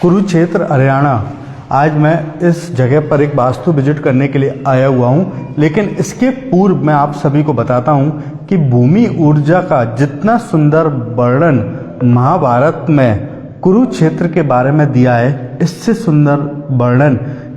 कुरुक्षेत्र हरियाणा। आज मैं इस जगह पर एक वास्तु विजिट करने के लिए आया हुआ हूँ, लेकिन इसके पूर्व मैं आप सभी को बताता हूँ कि भूमि ऊर्जा का जितना सुंदर वर्णन महाभारत में कुरुक्षेत्र के बारे में दिया है, इससे सुंदर वर्णन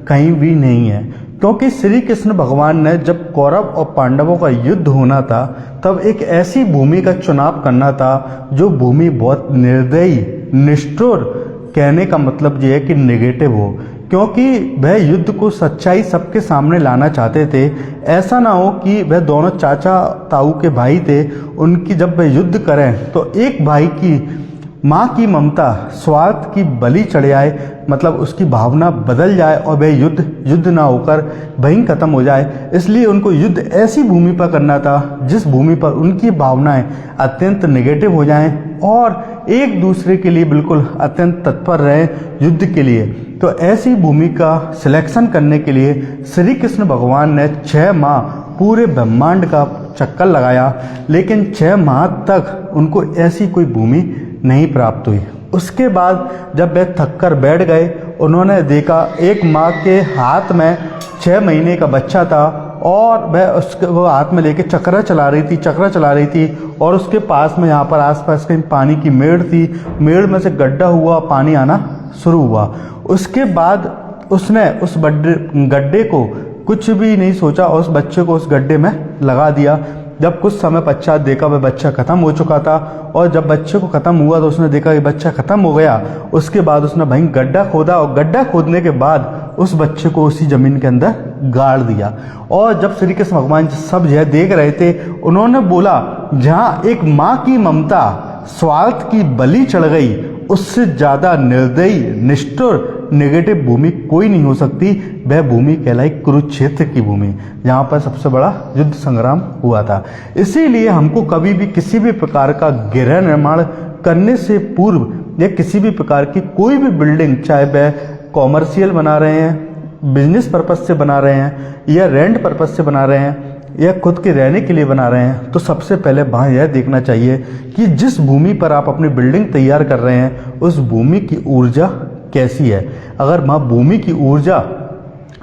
कहीं भी नहीं है। क्योंकि श्री कृष्ण भगवान ने जब कौरव और पांडवों का युद्ध होना था, तब एक ऐसी भूमि का चुनाव करना था जो भूमि बहुत निर्दयी, निष्ठुर, कहने का मतलब ये है कि नेगेटिव हो, क्योंकि वह युद्ध को सच्चाई सबके सामने लाना चाहते थे। ऐसा ना हो कि वह दोनों चाचा ताऊ के भाई थे, उनकी जब वह युद्ध करें तो एक भाई की माँ की ममता स्वार्थ की बलि चढ़ जाए, मतलब उसकी भावना बदल जाए और वह युद्ध ना होकर वहीं खत्म हो जाए। इसलिए उनको युद्ध ऐसी भूमि पर करना था जिस भूमि पर उनकी भावनाएं अत्यंत नेगेटिव हो जाएं और एक दूसरे के लिए बिल्कुल अत्यंत तत्पर रहे युद्ध के लिए। तो ऐसी भूमि का सिलेक्शन करने के लिए श्री कृष्ण भगवान ने 6 माह पूरे ब्रह्मांड का चक्कर लगाया, लेकिन 6 माह तक उनको ऐसी कोई भूमि नहीं प्राप्त हुई। उसके बाद जब वे थक कर बैठ गए, उन्होंने देखा एक माँ के हाथ में 6 महीने का बच्चा था और वह उसके वो हाथ में लेके चक्रा चला रही थी और उसके पास में यहाँ पर आसपास कहीं पानी की मेड़ थी, मेड़ में से गड्ढा हुआ, पानी आना शुरू हुआ। उसके बाद उसने उस गड्ढे को कुछ भी नहीं सोचा और उस बच्चे को उस गड्ढे में लगा दिया। जब कुछ समय पश्चात देखा वह बच्चा खत्म हो चुका था, और जब बच्चे को खत्म हुआ तो उसने देखा कि बच्चा खत्म हो गया। उसके बाद उसने वहीं गड्ढा खोदा और गड्ढा खोदने के बाद उस बच्चे को उसी जमीन के अंदर गाड़ दिया। और जब श्री कृष्ण भगवान सब यह देख रहे थे, उन्होंने बोला, जहाँ एक माँ की ममता स्वार्थ की बलि चढ़ गई, उससे ज्यादा निर्दयी, निष्ठुर, नेगेटिव भूमि कोई नहीं हो सकती। वह भूमि कहलाई कुरुक्षेत्र की भूमि, जहाँ पर सबसे बड़ा युद्ध संग्राम हुआ था। इसीलिए हमको कभी भी किसी भी प्रकार का गृह निर्माण करने से पूर्व या किसी भी प्रकार की कोई भी बिल्डिंग, चाहे वह कॉमर्शियल बना रहे हैं, बिजनेस पर्पज से बना रहे हैं, या रेंट पर्पज से बना रहे हैं, या खुद के रहने के लिए बना रहे हैं, तो सबसे पहले वहाँ यह देखना चाहिए कि जिस भूमि पर आप अपनी बिल्डिंग तैयार कर रहे हैं उस भूमि की ऊर्जा कैसी है। अगर वहाँ भूमि की ऊर्जा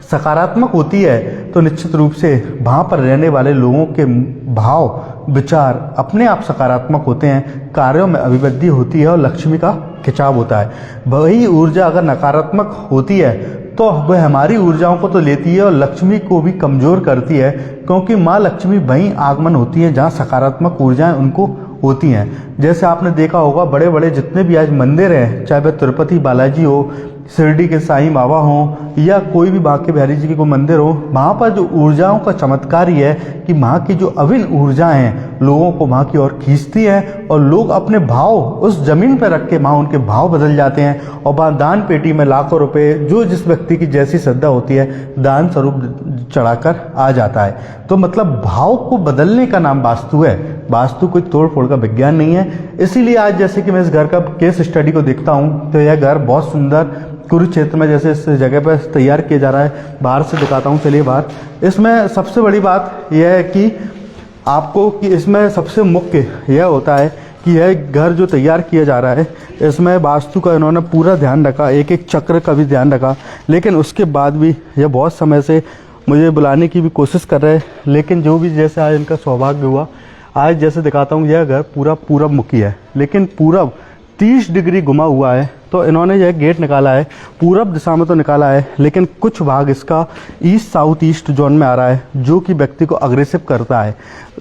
सकारात्मक होती है तो निश्चित रूप से वहाँ पर रहने वाले लोगों के भाव विचार अपने आप सकारात्मक होते हैं, कार्यों में अभिवृद्धि होती है और लक्ष्मी का खिंचाव होता है। वही ऊर्जा अगर नकारात्मक होती है तो वह हमारी ऊर्जाओं को तो लेती है और लक्ष्मी को भी कमजोर करती है, क्योंकि माँ लक्ष्मी वहीं आगमन होती है जहाँ सकारात्मक ऊर्जाएं उनको होती हैं। जैसे आपने देखा होगा, बड़े बड़े जितने भी आज मंदिर हैं, चाहे वह तिरुपति बालाजी हो, शिरडी के साईं बाबा हो, या कोई भी बांके बिहारी जी की कोई मंदिर हो, वहाँ पर जो ऊर्जाओं का चमत्कार ही है कि वहाँ की जो अभिन्न ऊर्जाएं हैं लोगों को वहाँ की ओर खींचती हैं, और लोग अपने भाव उस जमीन पर रख के वहाँ उनके भाव बदल जाते हैं, और वहाँ दान पेटी में लाखों रुपए जो जिस व्यक्ति की जैसी श्रद्धा होती है दान स्वरूप चढ़ाकर आ जाता है। तो मतलब भाव को बदलने का नाम वास्तु है। वास्तु कोई तोड़ फोड़ का विज्ञान नहीं है। इसीलिए आज जैसे कि मैं इस घर का केस स्टडी को देखता हूँ तो यह घर बहुत सुंदर कुरुक्षेत्र में जैसे इस जगह पर तैयार किया जा रहा है। बाहर से दिखाता हूँ, चलिए बाहर। इसमें सबसे बड़ी बात यह है कि आपको कि इसमें सबसे मुख्य यह होता है कि यह घर जो तैयार किया जा रहा है इसमें वास्तु का इन्होंने पूरा ध्यान रखा, एक एक चक्र का भी ध्यान रखा। लेकिन उसके बाद भी यह बहुत समय से मुझे बुलाने की भी कोशिश कर रहे हैं, लेकिन जो भी जैसे आज इनका सौभाग्य हुआ, आज जैसे दिखाता हूँ यह घर पूरा पूरब मुखी है, लेकिन पूरब 30 डिग्री घुमा हुआ है। तो इन्होंने यह गेट निकाला है, पूरब दिशा में तो निकाला है, लेकिन कुछ भाग इसका ईस्ट साउथ ईस्ट जोन में आ रहा है, जो कि व्यक्ति को अग्रेसिव करता है।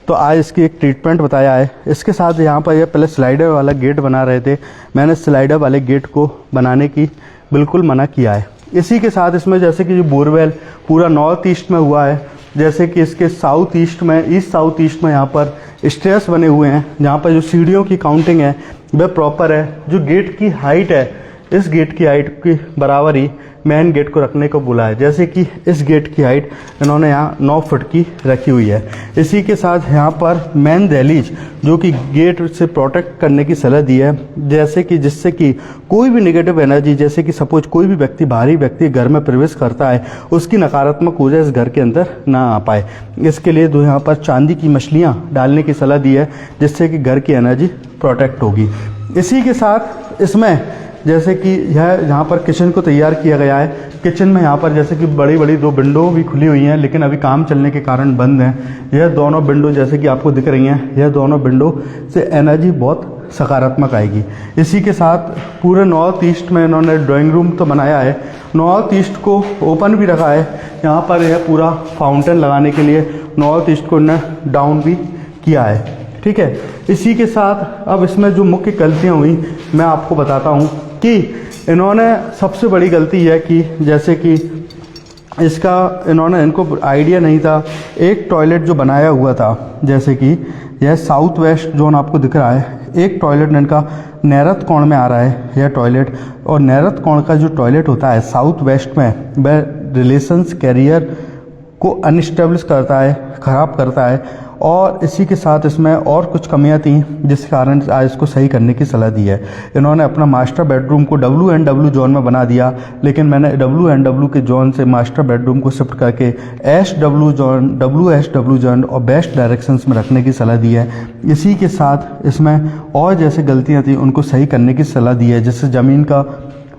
तो आज इसकी एक ट्रीटमेंट बताया है। इसके साथ यहाँ पर यह पहले स्लाइडर वाला गेट बना रहे थे, मैंने स्लाइडर वाले गेट को बनाने की बिल्कुल मना किया है। इसी के साथ इसमें जैसे कि जो बोरवेल पूरा नॉर्थ ईस्ट में हुआ है, जैसे कि इसके साउथ ईस्ट में, ईस्ट साउथ ईस्ट में यहाँ पर स्टेयर्स बने हुए हैं, जहाँ पर जो सीढ़ियों की काउंटिंग है वह प्रॉपर है। जो गेट की हाइट है, इस गेट की हाइट की बराबर ही मेन गेट को रखने को बोला है। जैसे कि इस गेट की हाइट इन्होंने यहाँ 9 फुट की रखी हुई है। इसी के साथ यहाँ पर मेन दहलीज जो कि गेट से प्रोटेक्ट करने की सलाह दी है, जैसे कि जिससे कि कोई भी नेगेटिव एनर्जी, जैसे कि सपोज कोई भी व्यक्ति, बाहरी व्यक्ति घर में प्रवेश करता है, उसकी नकारात्मक ऊर्जा इस घर के अंदर ना आ पाए। इसके लिए दो यहाँ पर चांदी की मछलियाँ डालने की सलाह दी है, जिससे कि घर की एनर्जी प्रोटेक्ट होगी। इसी के साथ इसमें जैसे कि यह यहाँ पर किचन को तैयार किया गया है। किचन में यहाँ पर जैसे कि बड़ी बड़ी 2 विंडो भी खुली हुई हैं, लेकिन अभी काम चलने के कारण बंद हैं। यह दोनों विंडो जैसे कि आपको दिख रही हैं, यह दोनों विंडो से एनर्जी बहुत सकारात्मक आएगी। इसी के साथ पूरे नॉर्थ ईस्ट में इन्होंने ड्राइंग रूम तो बनाया है, नॉर्थ ईस्ट को ओपन भी रखा है। यहाँ पर यह पूरा फाउंटेन लगाने के लिए नॉर्थ ईस्ट को इन्होंने डाउन भी किया है। ठीक है, इसी के साथ अब इसमें जो मुख्य गलतियाँ हुई मैं आपको बताता हूँ कि इन्होंने सबसे बड़ी गलती यह की, जैसे कि इनको आइडिया नहीं था। एक टॉयलेट जो बनाया हुआ था, जैसे कि यह साउथ वेस्ट जोन आपको दिख रहा है, एक टॉयलेट इनका नैरत कोण में आ रहा है यह टॉयलेट, और नैरत कोण का जो टॉयलेट होता है साउथ वेस्ट में, वह रिलेशंस कैरियर को अनस्टेब्लिश करता है, ख़राब करता है। और इसी के साथ इसमें और कुछ कमियां थी जिस कारण आज इसको सही करने की सलाह दी है। इन्होंने अपना मास्टर बेडरूम को WN/W जोन में बना दिया, लेकिन मैंने WN/W के जोन से मास्टर बेडरूम को शिफ्ट करके SW जोन, WSW जोन और बेस्ट डायरेक्शंस में रखने की सलाह दी है। इसी के साथ इसमें और जैसे गलतियाँ थी उनको सही करने की सलाह दी है, जैसे ज़मीन का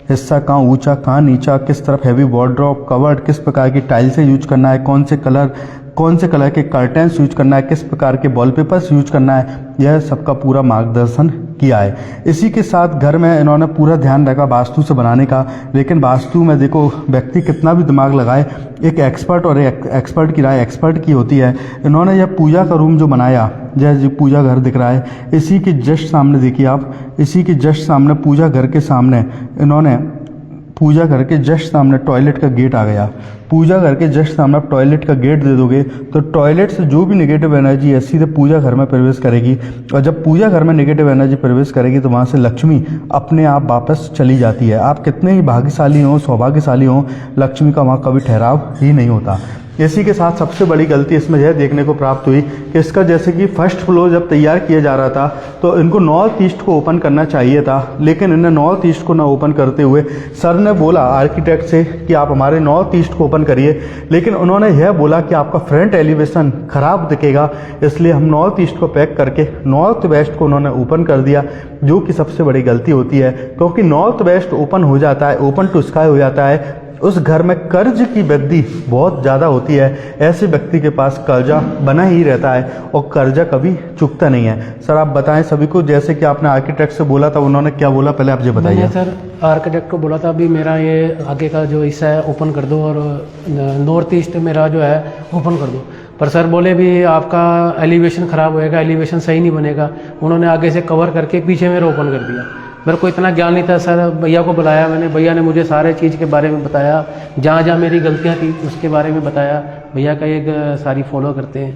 हिस्सा कहाँ ऊंचा कहाँ नीचा, किस तरफ हैवी वॉर्डरोब कवर्ड, किस प्रकार की टाइल्सें यूज करना है, कौन से कलर के कर्टेंस यूज करना है, किस प्रकार के वॉलपेपर्स यूज करना है, यह सबका पूरा मार्गदर्शन किया है। इसी के साथ घर में इन्होंने पूरा ध्यान रखा वास्तु से बनाने का, लेकिन वास्तु में देखो व्यक्ति कितना भी दिमाग लगाए, एक एक्सपर्ट और एक एक्सपर्ट की राय एक्सपर्ट की होती है। इन्होंने यह पूजा का रूम जो बनाया, जैसे पूजा घर दिख रहा है, इसी के जस्ट सामने देखिए आप, इसी के जस्ट सामने पूजा घर के सामने इन्होंने पूजा घर के जस्ट सामने टॉयलेट का गेट आ गया। पूजा घर के जस्ट सामने आप टॉयलेट का गेट दे दोगे तो टॉयलेट से जो भी नेगेटिव एनर्जी है सीधे पूजा घर में प्रवेश करेगी, और जब पूजा घर में नेगेटिव एनर्जी प्रवेश करेगी तो वहाँ से लक्ष्मी अपने आप वापस चली जाती है। आप कितने ही भाग्यशाली हों, सौभाग्यशाली हों, लक्ष्मी का वहाँ कभी ठहराव ही नहीं होता। इसी के साथ सबसे बड़ी गलती इसमें यह देखने को प्राप्त हुई कि इसका जैसे कि फर्स्ट फ्लोर जब तैयार किया जा रहा था तो इनको नॉर्थ ईस्ट को ओपन करना चाहिए था, लेकिन इन्हें नॉर्थ ईस्ट को ना ओपन करते हुए सर ने बोला आर्किटेक्ट से कि आप हमारे नॉर्थ ईस्ट को ओपन करिए, लेकिन उन्होंने यह बोला कि आपका फ्रंट एलिवेशन खराब दिखेगा, इसलिए हम नॉर्थ ईस्ट को पैक करके नॉर्थ वेस्ट को उन्होंने ओपन कर दिया, जो कि सबसे बड़ी गलती होती है। क्योंकि नॉर्थ वेस्ट ओपन हो जाता है, ओपन टू स्काई हो जाता है, उस घर में कर्ज की वृद्धि बहुत ज़्यादा होती है। ऐसे व्यक्ति के पास कर्जा बना ही रहता है और कर्जा कभी चुकता नहीं है। सर आप बताएं सभी को, जैसे कि आपने आर्किटेक्ट से बोला था, उन्होंने क्या बोला पहले आप ये बताइए। सर आर्किटेक्ट को बोला था अभी मेरा ये आगे का जो हिस्सा है ओपन कर दो और नॉर्थ ईस्ट मेरा जो है ओपन कर दो, पर सर बोले भी आपका एलिवेशन ख़राब होएगा, एलिवेशन सही नहीं बनेगा। उन्होंने आगे से कवर करके पीछे मेरा ओपन कर दिया। मेरे को इतना ज्ञान नहीं था सर, भैया को बुलाया मैंने, भैया ने मुझे सारे चीज़ के बारे में बताया, जहाँ जहाँ मेरी गलतियाँ थी उसके बारे में बताया। भैया का एक सारी फॉलो करते हैं।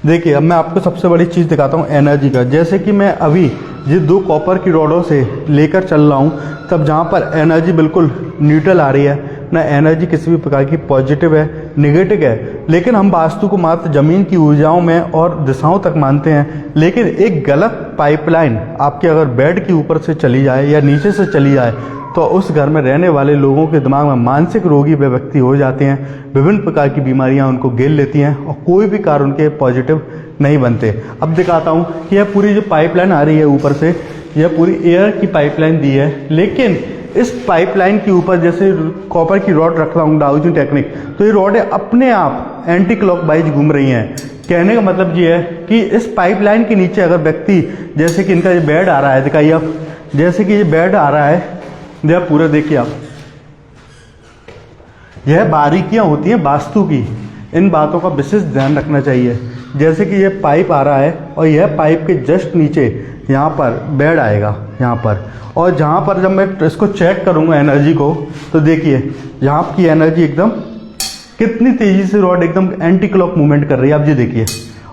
देखिए अब मैं आपको सबसे बड़ी चीज़ दिखाता हूँ एनर्जी का। जैसे कि मैं अभी ये 2 कॉपर की रॉडों से लेकर चल रहा हूँ, तब जहाँ पर एनर्जी बिल्कुल न्यूट्रल आ रही है, ना एनर्जी किसी भी प्रकार की पॉजिटिव है नेगेटिव है, लेकिन हम वास्तु को मात्र ज़मीन की ऊर्जाओं में और दिशाओं तक मानते हैं। लेकिन एक गलत पाइपलाइन आपके अगर बेड के ऊपर से चली जाए या नीचे से चली जाए तो उस घर में रहने वाले लोगों के दिमाग में मानसिक रोगी वे व्यक्ति हो जाते हैं, विभिन्न प्रकार की बीमारियां उनको घेर लेती हैं और कोई भी कार्य उनके पॉजिटिव नहीं बनते। अब दिखाता हूं कि यह पूरी जो पाइपलाइन आ रही है ऊपर से, यह पूरी एयर की पाइपलाइन दी है, लेकिन इस पाइपलाइन के ऊपर जैसे कॉपर की रॉड रख रहा हूँ डाउजिंग टेक्निक, तो ये रॉडें अपने आप एंटी क्लॉकवाइज घूम रही हैं। कहने का मतलब ये है कि इस पाइपलाइन के नीचे अगर व्यक्ति, जैसे कि इनका ये बेड आ रहा है, दिखाइए आप, जैसे कि ये बेड आ रहा है, यह पूरा देखिए आप, यह बारीकियां होती हैं वास्तु की, इन बातों का विशेष ध्यान रखना चाहिए। जैसे कि यह पाइप आ रहा है और यह पाइप के जस्ट नीचे यहाँ पर बेड आएगा यहाँ पर, और जहाँ पर जब मैं इसको चेक करूँगा एनर्जी को, तो देखिए यहाँ की एनर्जी एकदम कितनी तेज़ी से रॉड एकदम एंटी क्लॉक मूवमेंट कर रही है, आप ये देखिए।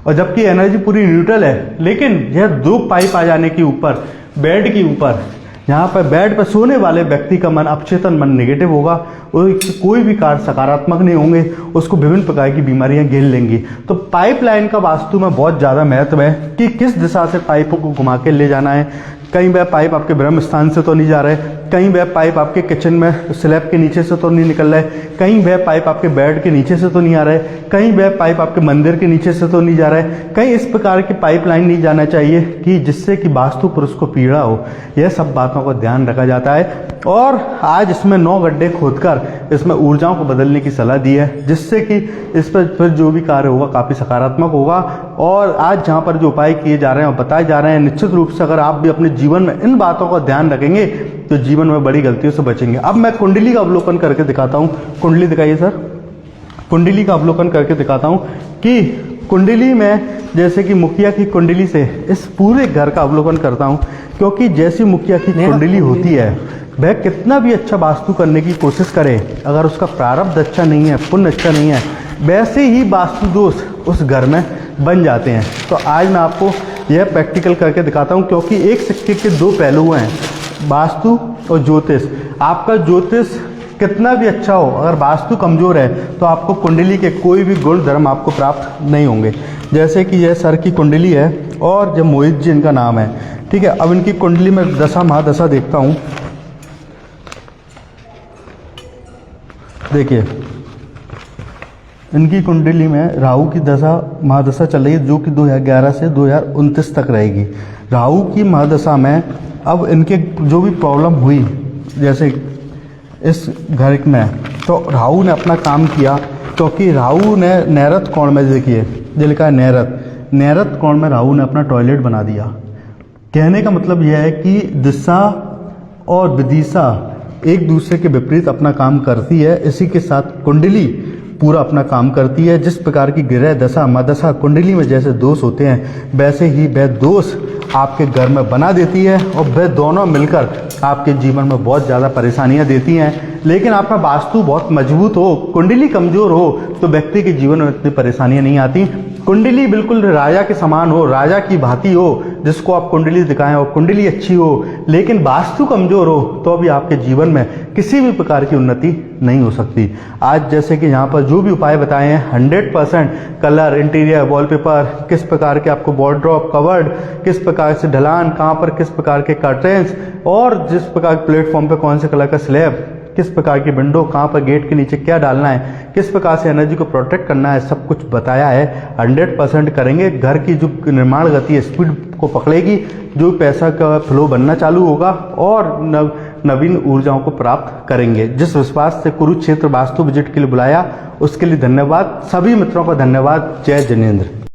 और जबकि एनर्जी पूरी न्यूट्रल है, लेकिन यह 2 पाइप आ जाने के ऊपर बेड के ऊपर, यहाँ पर बेड पर सोने वाले व्यक्ति का मन अवचेतन मन नेगेटिव होगा, कोई भी कार्य सकारात्मक नहीं होंगे, उसको विभिन्न प्रकार की बीमारियां घेर लेंगी। तो पाइपलाइन का वास्तु में बहुत ज़्यादा महत्व है कि किस दिशा से पाइपों को घुमा के ले जाना है। कहीं वह पाइप आपके ब्रह्म स्थान से तो नहीं जा रहे, कहीं वह पाइप आपके किचन में स्लैब के नीचे से तो नहीं निकल रहा है, कहीं वह पाइप आपके बेड के नीचे से तो नहीं आ रहा है, कहीं वह पाइप आपके मंदिर के नीचे से तो नहीं जा रहा है, कहीं इस प्रकार की पाइपलाइन नहीं जाना चाहिए कि जिससे कि वास्तु पुरुष को पीड़ा हो। यह सब बातों का ध्यान रखा जाता है और आज इसमें 9 गड्ढे खोदकर इसमें ऊर्जाओं को बदलने की सलाह दी है, जिससे कि इस पर फिर जो भी कार्य होगा काफ़ी सकारात्मक होगा। और आज जहाँ पर जो उपाय किए जा रहे हैं और बताए जा रहे हैं, निश्चित रूप से अगर आप भी अपने जीवन में इन बातों का ध्यान रखेंगे तो जीवन में बड़ी गलतियों से बचेंगे। अब मैं कुंडली का अवलोकन करके दिखाता हूँ। कुंडली दिखाइए सर। कुंडली का अवलोकन करके दिखाता हूँ कि कुंडली में जैसे कि मुखिया की कुंडली से इस पूरे घर का अवलोकन करता हूँ, क्योंकि जैसी मुखिया की कुंडली होती है वह कितना भी अच्छा वास्तु करने की कोशिश करे, अगर उसका प्रारब्ध अच्छा नहीं है, पुण्य अच्छा नहीं है, वैसे ही वास्तु दोष उस घर में बन जाते हैं। तो आज मैं आपको यह प्रैक्टिकल करके दिखाता हूँ, क्योंकि एक सिक्के के 2 पहलू हैं, वास्तु और ज्योतिष। आपका ज्योतिष कितना भी अच्छा हो, अगर वास्तु कमजोर है तो आपको कुंडली के कोई भी गुण धर्म आपको प्राप्त नहीं होंगे। जैसे कि यह सर की कुंडली है और जब मोहित जी इनका नाम है, ठीक है। अब इनकी कुंडली में दशा महादशा देखता हूँ। देखिए इनकी कुंडली में राहु की दशा महादशा चल रही है, जो कि 2011 से 2029 तक रहेगी। राहु की महादशा में अब इनके जो भी प्रॉब्लम हुई, जैसे इस घर में, तो राहु ने अपना काम किया, क्योंकि राहु ने नैरत कोण में, देखिए जो लिखा है नैरत कोण में राहु ने अपना टॉयलेट बना दिया। कहने का मतलब यह है कि दिशा और विदिशा एक दूसरे के विपरीत अपना काम करती है। इसी के साथ कुंडली पूरा अपना काम करती है। जिस प्रकार की ग्रह दशा महादशा कुंडली में जैसे दोष होते हैं, वैसे ही वह दोष आपके घर में बना देती है और वह दोनों मिलकर आपके जीवन में बहुत ज़्यादा परेशानियां देती हैं। लेकिन आपका वास्तु बहुत मजबूत हो, कुंडली कमजोर हो, तो व्यक्ति के जीवन में इतनी परेशानियां नहीं आती। कुंडली बिल्कुल राजा के समान हो, राजा की भांति हो, जिसको आप कुंडली दिखाएं और कुंडली अच्छी हो, लेकिन वास्तु कमजोर हो, तो भी आपके जीवन में किसी भी प्रकार की उन्नति नहीं हो सकती। आज जैसे कि यहाँ पर जो भी उपाय बताए हैं 100% कलर, इंटीरियर, वॉलपेपर, किस प्रकार के आपको वॉर्डरोब, कवर्ड, किस प्रकार से ढलान, कहाँ पर किस प्रकार के कर्टेंस, और जिस प्रकार प्लेटफॉर्म पे कौन से कलर का स्लैब, किस प्रकार की विंडो, कहाँ पर गेट के नीचे क्या डालना है, किस प्रकार से एनर्जी को प्रोटेक्ट करना है, सब कुछ बताया है। 100% करेंगे। घर की जो निर्माण गति है, स्पीड को पकड़ेगी, जो पैसा का फ्लो बनना चालू होगा और नवीन ऊर्जाओं को प्राप्त करेंगे। जिस विश्वास से कुरुक्षेत्र वास्तु विजिट के लिए बुलाया, उसके लिए धन्यवाद। सभी मित्रों का धन्यवाद। जय जिनेंद्र।